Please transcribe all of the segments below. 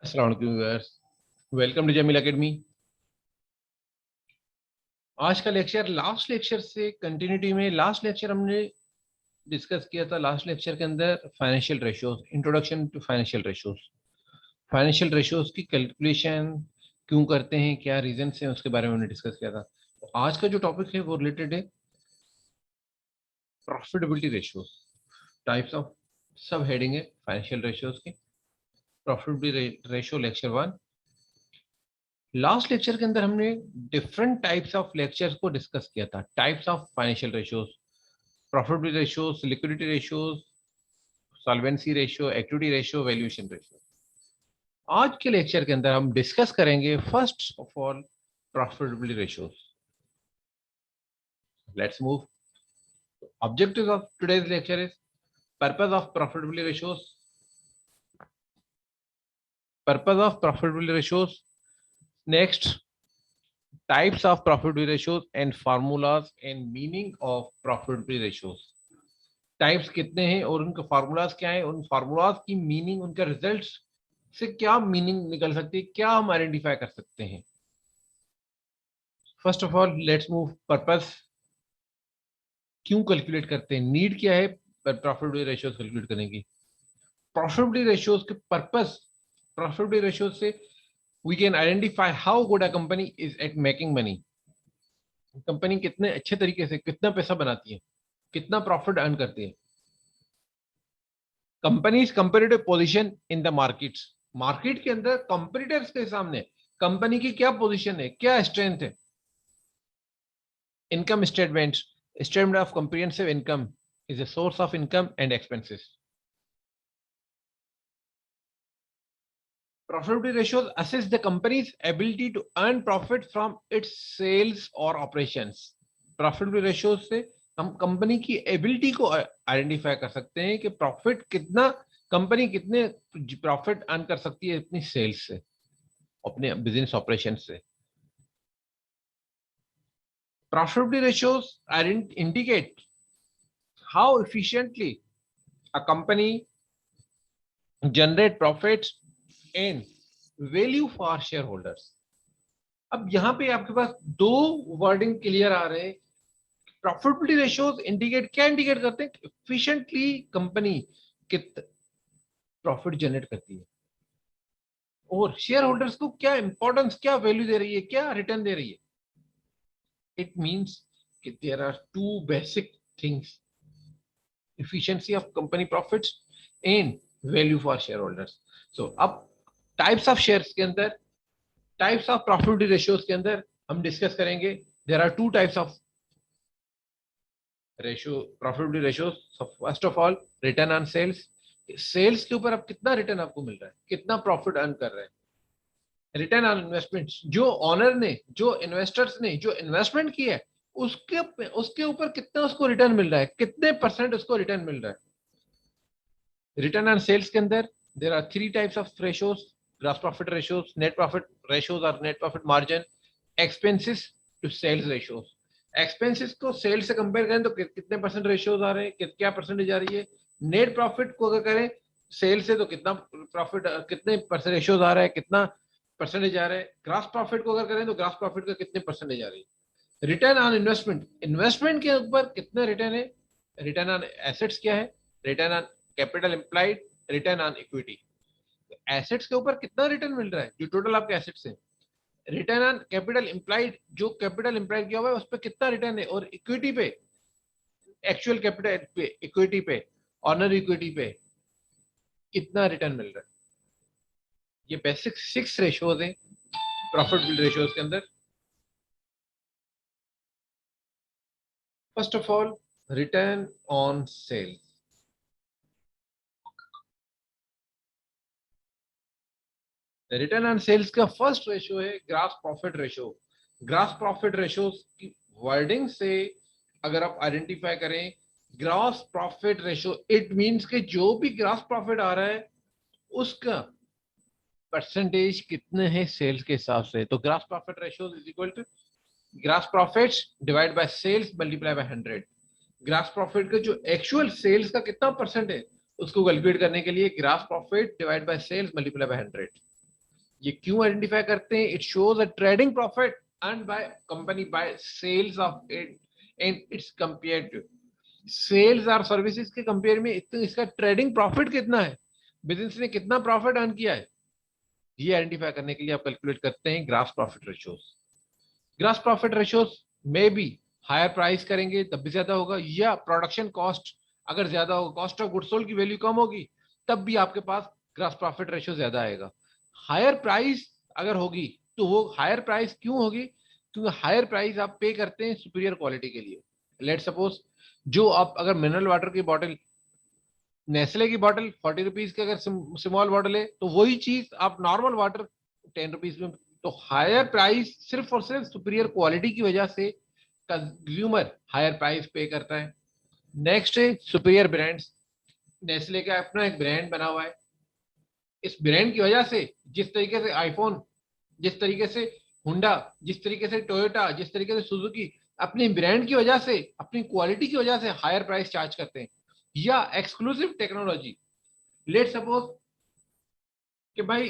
अस्सलाम वालेकुम viewers, welcome to Jameel Academy. आज का लेक्चर लास्ट लेक्चर से कंटिन्यूटी में, लास्ट लेक्चर हमने डिस्कस किया था। लास्ट लेक्चर के अंदर financial ratios, introduction to financial ratios, financial ratios की कैलकुलेशन क्यों करते हैं, क्या रीजन है, उसके बारे में हमने डिस्कस किया था। तो आज का जो टॉपिक है वो रिलेटेड है प्रॉफिटेबिलिटी रेशियोज। टाइप्स ऑफ सब हेडिंग है फाइनेंशियल रेशियोज की। Profitability ratio lecture 1। Last lecture के अंदर हमने डिफरेंट टाइप्स ऑफ लेक्चर्स को डिस्कस किया था। Types of financial ratios, profitability ratios, liquidity ratios, solvency ratio, equity ratio, valuation ratio. आज के लेक्चर के अंदर हम डिस्कस करेंगे first of all profitability ratios. Let's move. Objective of today's lecture is purpose of profitability ratios. Purpose of profitability ratios. Next, types of profitability ratios and formulas and meaning of profitability ratios। Types कितने हैं और उनके formulas क्या है, उन formulas की meaning, उनके results से क्या मीनिंग निकल सकती है, क्या हम आइडेंटिफाई कर सकते हैं। First of all let's move. Purpose, क्यों कैलकुलेट करते हैं, नीड क्या है प्रॉफिटेबिलिटी रेशियोज कैलकुलेट करने की। प्रॉफिटेबिलिटी रेशियोज के पर्पस, प्रॉफिटेबिलिटी रेशियोज से we can identify how good a company is at making money. Company कितने अच्छे तरीके से कितना पैसा बनाती है, कितना प्रॉफिट अर्न करती है। Companies comparative position in the markets, market के अंदर कंपटीटर्स के सामने कंपनी की क्या पोजीशन है, क्या स्ट्रेंथ है। Income statement, statement of comprehensive income is a source of income and expenses. Profitability ratios assess the company's ability to earn profit from its sales or operations। Profitability ratios से हम company की ability को identify कर सकते हैं कि profit कितना, company कितने प्रॉफिट अर्न कर सकती है अपनी सेल्स से, अपने बिजनेस ऑपरेशन से। Profitability ratios indicate how efficiently a company generate profits and value for shareholders। अब यहाँ पे आपके पास दो वर्डिंग क्लियर आ रहे हैं। प्रॉफिटेबिलिटी रेशियोज इंडिकेट, क्या इंडिकेट करते हैं, एफिशिएंटली कंपनी कित प्रॉफिट जनरेट करती है और शेयर होल्डर्स को क्या इंपॉर्टेंस, क्या वैल्यू दे रही है, क्या रिटर्न दे रही है। इट मींस कि there are two basic things, efficiency of company profits and value for shareholders। so अब टाइप्स ऑफ शेयर्स के अंदर, टाइप्स ऑफ प्रॉफिटेबिलिटी रेशियोज के अंदर हम डिस्कस करेंगे। There are two types of ratio, profitability ratios. First of all return on sales, sales के ऊपर अब कितना रिटर्न आपको मिल रहा है, कितना प्रॉफिट अर्न कर रहे हैं। रिटर्न ऑन इन्वेस्टमेंट, जो ऑनर ने, जो इन्वेस्टर्स ने जो इन्वेस्टमेंट किया है उसके उसके ऊपर कितना उसको रिटर्न मिल रहा है, कितने परसेंट उसको रिटर्न मिल रहा है। रिटर्न ऑन सेल्स के अंदर there are three types of ratios: gross profit ratios, net profit ratios और net profit margin, expenses to sales ratios. Expenses को सेल्स से कंपेयर करें तो कितने परसेंट रेशियोज आ रहे हैं, क्या परसेंटेज आ रही है। नेट प्रॉफिट को अगर करें सेल से तो कितना प्रॉफिट, कितने परसेंट रेशियोज आ रहा है, कितना परसेंटेज आ रहा है। ग्रॉस प्रॉफिट को अगर करें तो ग्रॉस प्रॉफिट का कितने परसेंटेज आ रही है। रिटर्न ऑन इन्वेस्टमेंट, इन्वेस्टमेंट के ऊपर कितना रिटर्न है। रिटर्न ऑन एसेट्स क्या है, return on capital employed, return on equity. Assets के ऊपर कितना रिटर्न मिल रहा है, जो टोटल आपके एसेट्स है। रिटर्न ऑन कैपिटल एम्प्लॉयड, जो कैपिटल एम्प्लॉयड किया हुआ है उस पर कितना रिटर्न है। और इक्विटी पे, एक्चुअल कैपिटल पे, इक्विटी पे, ऑनर इक्विटी पे कितना रिटर्न मिल रहा है। ये बेसिक 6 रेशियोज हैं प्रॉफिट रेशियोज के अंदर। First of all return on sales. Return on sales का फर्स्ट रेशियो है gross profit ratio. Gross profit ratio की वर्डिंग से अगर आप आइडेंटिफाई करें gross profit ratio, it means कि जो भी ग्रॉस प्रॉफिट आ रहा है उसका परसेंटेज कितने हैं सेल्स के हिसाब से। तो gross profit ratio is equal to gross profits divide by sales multiply by 100। Gross profit का जो एक्चुअल सेल्स का कितना परसेंट है उसको कैलकुलेट करने के लिए gross profit divide by sales multiply by 100। ये क्यों आइडेंटिफाई करते हैं? It shows a trading profit earn by company by sales of it and its compare to sales और सर्विसेज के कंपेयर में इसका ट्रेडिंग प्रॉफिट कितना है, बिजनेस ने कितना प्रॉफिट अर्न किया है, ये आइडेंटिफाई करने के लिए आप कैलकुलेट करते हैं grass profit ratios. Grass profit ratios में भी हायर प्राइस करेंगे तब भी ज्यादा होगा, या प्रोडक्शन कॉस्ट अगर ज्यादा होगा, कॉस्ट ऑफ गुड्स सोल्ड की वैल्यू कम होगी, तब भी आपके पास ग्रास प्रॉफिट रेशियो ज्यादा आएगा। हायर प्राइस अगर होगी तो वो हायर प्राइस क्यों होगी? क्योंकि हायर प्राइस आप पे करते हैं सुपीरियर क्वालिटी के लिए। लेट सपोज जो आप अगर मिनरल वाटर की बॉटल, नेस्ले की बॉटल 40 रुपीज की अगर स्मॉल बॉटल है, तो वही चीज आप नॉर्मल वाटर 10 रुपीज में। तो हायर प्राइस सिर्फ और सिर्फ सुपीरियर क्वालिटी की वजह से कंज्यूमर हायर प्राइस पे करता है। नेक्स्ट है सुपीरियर ब्रांड्स। नेस्ले का अपना एक ब्रांड बना हुआ है, इस ब्रांड की वजह से जिस तरीके से आईफोन, जिस तरीके से हुंडा, जिस तरीके से टोयोटा, जिस तरीके से सुजुकी अपनी ब्रांड की वजह से, अपनी क्वालिटी की वजह से हायर प्राइस चार्ज करते हैं। या एक्सक्लूसिव टेक्नोलॉजी, लेट सपोज कि भाई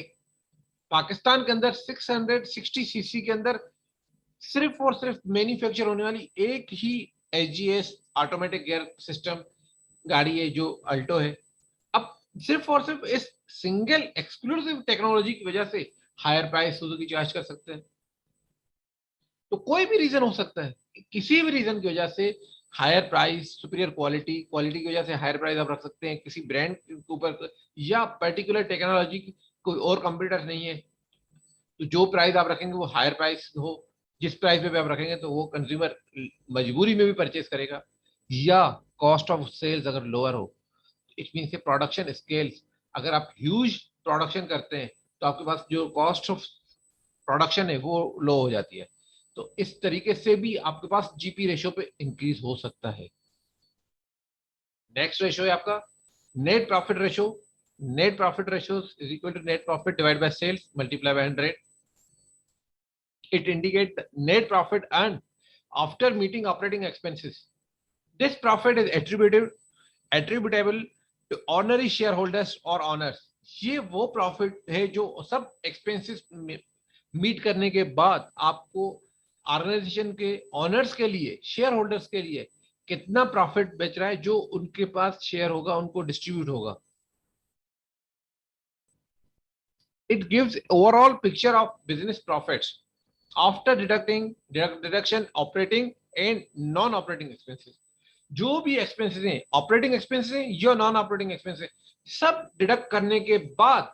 पाकिस्तान के अंदर 660 सीसी के अंदर सिर्फ और सिर्फ मैन्युफैक्चर होने वाली एक ही एचजीएस ऑटोमेटिक गियर सिस्टम गाड़ी है जो अल्टो है। अब सिर्फ और सिर्फ इस सिंगल एक्सक्लूसिव टेक्नोलॉजी की वजह से हायर प्राइस सुजुकी चार्ज कर सकते हैं। तो कोई भी रीजन हो सकता है, किसी भी रीजन की वजह से higher price, superior quality, quality की वजह से हायर प्राइस आप रख सकते हैं किसी ब्रांड के ऊपर, या पर्टिकुलर टेक्नोलॉजी कोई और कंप्यूटर नहीं है तो जो प्राइस आप रखेंगे वो हायर प्राइस हो। जिस प्राइस पे भी आप रखेंगे तो वो कंज्यूमर मजबूरी में भी परचेज करेगा। या कॉस्ट ऑफ सेल्स अगर लोअर हो, इट मीन से प्रोडक्शन स्केल्स, अगर आप ह्यूज प्रोडक्शन करते हैं तो आपके पास जो कॉस्ट ऑफ प्रोडक्शन है वो लो हो जाती है। तो इस तरीके से भी आपके पास जीपी रेशियो पे इंक्रीज हो सकता है। नेक्स्ट रेशियो है आपका net profit ratio. Net profit ratio is equal to net profit divide by sales multiply by 100। It indicates the net profit earned after meeting operating expenses. This profit is attributable to ordinary shareholders or owners. ये वो profit है जो सब expenses meet करने के बाद आपको organisation के ऑनर्स के लिए, शेयर होल्डर्स के लिए कितना प्रॉफिट बच रहा है, जो उनके पास शेयर होगा उनको डिस्ट्रीब्यूट होगा। It gives overall picture of business profits after deduction operating and non operating expenses। जो भी एक्सपेंसेस हैं, ऑपरेटिंग एक्सपेंसेस हैं या नॉन ऑपरेटिंग एक्सपेंसेस, सब डिडक्ट करने के बाद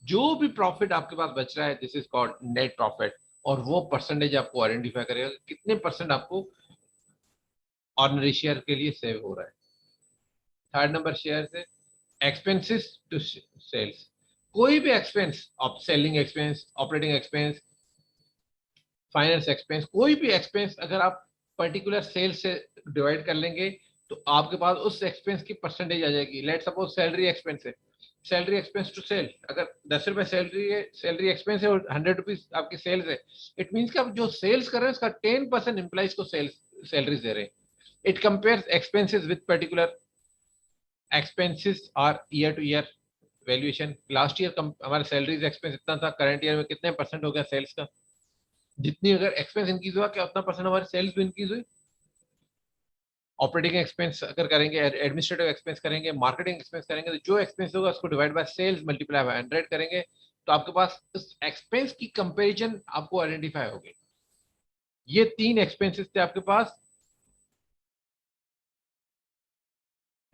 जो भी प्रॉफिट आपके पास बच रहा है, this is called net profit. और वो परसेंटेज आपको आइडेंटिफाई करेगा कितने परसेंट आपको ऑर्डिनरी शेयर के लिए सेव हो रहा है। थर्ड नंबर शेयर से एक्सपेंसेस टू सेल्स। कोई भी expense, of selling expense, operating expense, finance expense, कोई भी एक्सपेंस अगर आप पर्टिकुलर सेल्स से डिवाइड कर लेंगे तो आपके पास उस एक्सपेंस की परसेंटेज आ जाएगी। लेट सपोज सैलरी एक्सपेंस है, सैलरी एक्सपेंस टू सेल, अगर 10 रुपए सैलरी है, सैलरी एक्सपेंस है और 100 रुपीज आपकी सेल्स है, इट मीन्स कि आप जो सेल्स कर रहे हैं उसका 10% एम्प्लॉइज को सेल्स सैलरीज दे रहे हैं। It compares expenses with particular expenses और year to year valuation. Last year हमारा सैलरीज एक्सपेंस इतना था, करंट ईयर में कितने परसेंट हो गया सेल्स का, जितनी अगर एक्सपेंस इंक्रीज हुआ क्या उतना परसेंट हमारे सेल्स भी इंक्रीज हुई। ऑपरेटिंग एक्सपेंस अगर करेंगे, एडमिनिस्ट्रेटिव एक्सपेंस करेंगे, मार्केटिंग एक्सपेंस करेंगे, तो जो एक्सपेंस होगा उसको divide by sales multiply by 100 करेंगे तो आपके पास उस एक्सपेंस की कंपैरिजन आपको आइडेंटिफाई होगी। ये तीन एक्सपेंसेस थे आपके पास,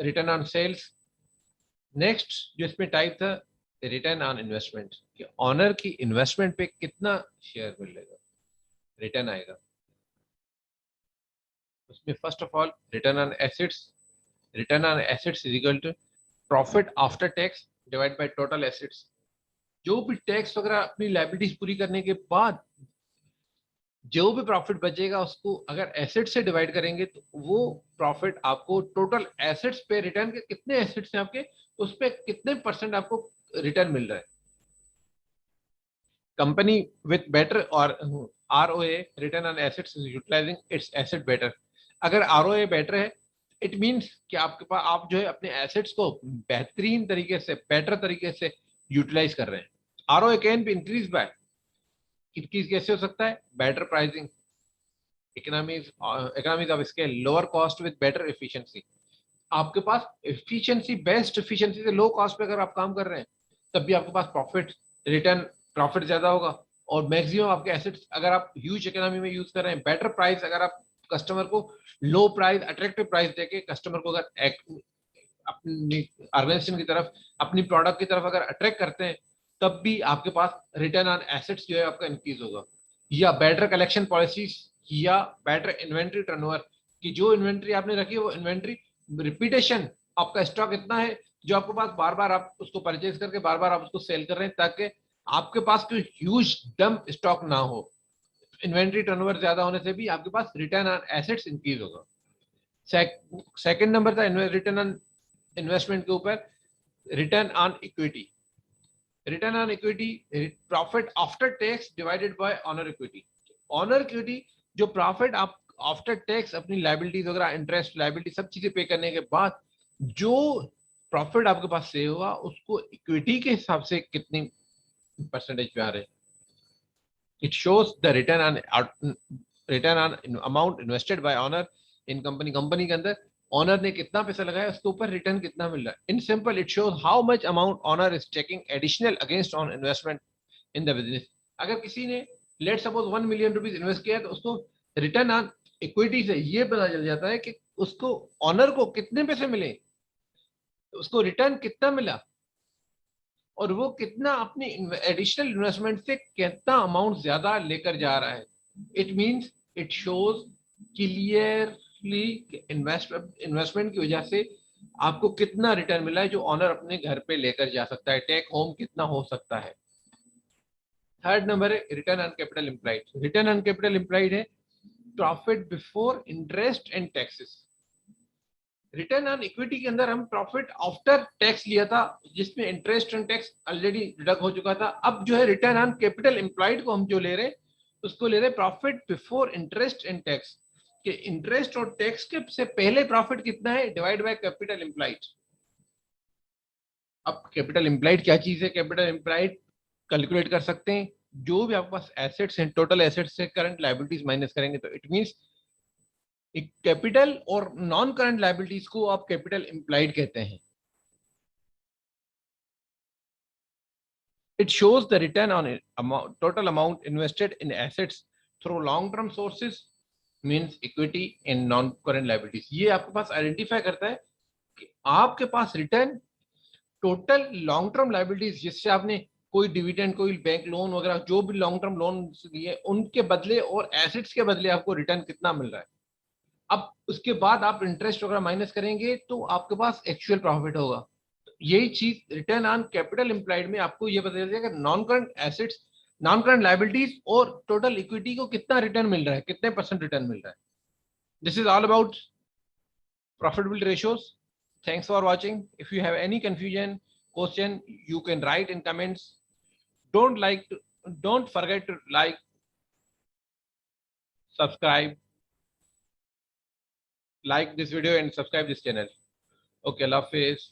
रिटर्न ऑन सेल्स। नेक्स्ट जो इसमें टाइप था रिटर्न ऑन इन्वेस्टमेंट, कि ऑनर की इन्वेस्टमेंट पे कितना शेयर मिलेगा, रिटर्न आएगा। उसमें first of all return on assets. Return on assets is equal to profit after tax divide by total assets. जो भी टैक्स वगैरह अपनी लायबिलिटीज पूरी करने के बाद जो भी प्रॉफिट बचेगा उसको अगर एसेट से डिवाइड करेंगे तो वो प्रॉफिट आपको टोटल एसेट्स पे, रिटर्न के कितने एसेट्स हैं आपके, उस पे कितने परसेंट आपको रिटर्न मिल रहा है। कंपनी विथ बेटर और ROA, return on assets, utilising its asset better. अगर ROA बेटर है इट मीन्स कि आपके पास आप जो है अपने एसेट्स को बेहतरीन तरीके से, बेटर तरीके से यूटिलाइज कर रहे हैं। ROA कैन बी इंक्रीज कैसे हो सकता है? Better pricing, economies of scale, lower cost with better efficiency. आपके पास एफिशिएंसी, बेस्ट एफिशिएंसी से लो कॉस्ट पे अगर आप काम कर रहे हैं तब भी आपके पास प्रॉफिट ज्यादा होगा। और मैक्सिमम आपके एसेट्स अगर आप ह्यूज इकोनॉमी में यूज कर रहे हैं, बेटर प्राइस अगर आप कस्टमर को लो प्राइस, अट्रैक्टिव प्राइस देके कस्टमर को अगर अपनी ऑर्गेनाइजेशन की तरफ, अपनी प्रोडक्ट की तरफ अगर अट्रैक्ट करते हैं, तब भी आपके पास रिटर्न ऑन एसेट्स जो है आपका इंक्रीज होगा। या बेटर कलेक्शन पॉलिसीज, या बेटर इन्वेंट्री टर्नओवर, कि जो इन्वेंट्री आपने रखी है वो इन्वेंट्री रिपीटेशन, आपका स्टॉक इतना है जो आपके पास बार बार आप उसको परचेज करके बार बार आप उसको सेल कर रहे हैं, ताकि आपके पास कोई ह्यूज डंप स्टॉक ना हो। इन्वेंट्री टर्नओवर ज्यादा होने से भी आपके पास रिटर्न ऑन एसेट्स इंक्रीज होगा। सेकंड नंबर था रिटर्न ऑन इन्वेस्टमेंट के ऊपर, return on equity. Return on equity, profit after tax divided by honour equity. Honour equity, जो प्रॉफिट आप आफ्टर टैक्स अपनी लाइबिलिटीज वगैरह, इंटरेस्ट, लाइबिलिटी, सब चीजें पे करने के बाद जो प्रॉफिट आपके पास सेव हुआ, उसको इक्विटी के हिसाब से कितनी परसेंटेज पे आ रहे हैं। It shows the return on amount invested bye honour in company. Company के अंदर ऑनर ने कितना पैसा लगाया, उसके ऊपर रिटर्न कितना मिल रहा है। In simple, it shows how much amount owner is taking additional against on investment in the business. अगर किसी ने let suppose 1 million rupees invest किया, तो उसको रिटर्न ऑन इक्विटी से ये पता चल जाता है कि उसको, ऑनर को कितने पैसे मिले, उसको रिटर्न कितना मिला, और वो कितना अपनी एडिशनल इन्वेस्टमेंट से कितना अमाउंट ज्यादा लेकर जा रहा है। It means, it shows clearly investment की वजह से आपको कितना रिटर्न मिला है, जो ऑनर अपने घर पे लेकर जा सकता है, टेक होम कितना हो सकता है। थर्ड नंबर है return on capital employed. Return on capital employed है profit before interest and taxes. Return on equity के अंदर हम प्रॉफिट आफ्टर टैक्स लिया था, जिसमें interest and tax already deduct हो चुका था। अब जो है रिटर्न ऑन कैपिटल एम्प्लॉयड को हम जो ले रहे हैं, उसको ले रहे हैं profit before interest and tax, कि इंटरेस्ट और टैक्स के से पहले प्रॉफिट कितना है डिवाइड बाय कैपिटल एम्प्लॉयड। अब कैपिटल एम्प्लॉयड क्या चीज है? कैपिटल एम्प्लॉयड कैलकुलेट कर सकते हैं, जो भी आपके पास एसेट्स हैं, टोटल एसेट्स से करंट लायबिलिटीज माइनस करेंगे, तो इट मींस कैपिटल और नॉन करंट लायबिलिटीज को आप कैपिटल एम्प्लॉयड कहते हैं। It shows the return on total amount invested in assets through long-term sources, means equity and non-current liabilities. ये आपके पास आइडेंटिफाई करता है कि आपके पास return total long term liabilities, जिससे आपने कोई डिविडेंड, कोई बैंक लोन वगैरह, जो भी लॉन्ग टर्म लोन दिए, उनके बदले और एसेट्स के बदले आपको रिटर्न कितना मिल रहा है। अब उसके बाद आप इंटरेस्ट वगैरह माइनस करेंगे तो आपके पास एक्चुअल प्रॉफिट होगा। यही चीज रिटर्न ऑन कैपिटल एम्प्लॉयड में आपको ये बता देगा कि non current assets, non current liabilities और टोटल इक्विटी को कितना रिटर्न मिल रहा है, कितने परसेंट रिटर्न मिल रहा है। This is all about profitability ratios. Thanks for watching. If you have any confusion, question, you can write in comments. Don't forget to like, subscribe, like this video and subscribe this channel. Okay, Allah Hafiz.